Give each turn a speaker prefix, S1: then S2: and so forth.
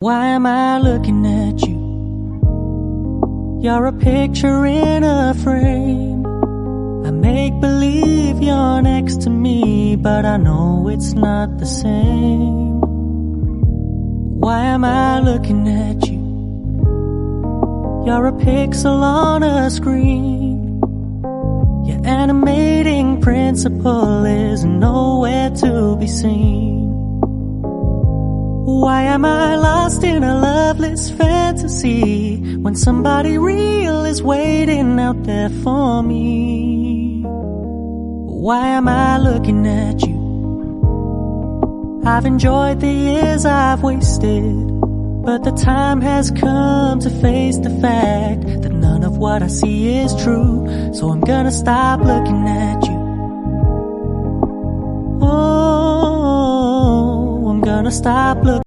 S1: Why am I looking at you? You're a picture in a frame. I make believe you're next to me, but I know it's not the same. Why am I looking at you? You're a pixel on a screen. Your animating principle is nowhere to be seen. Why am I lost in a loveless fantasy when somebody real is waiting out there for me? Why am I looking at you? I've enjoyed the years I've wasted, but the time has come to face the fact that none of what I see is true. So I'm gonna stop looking at you. Oh, I'm gonna stop looking.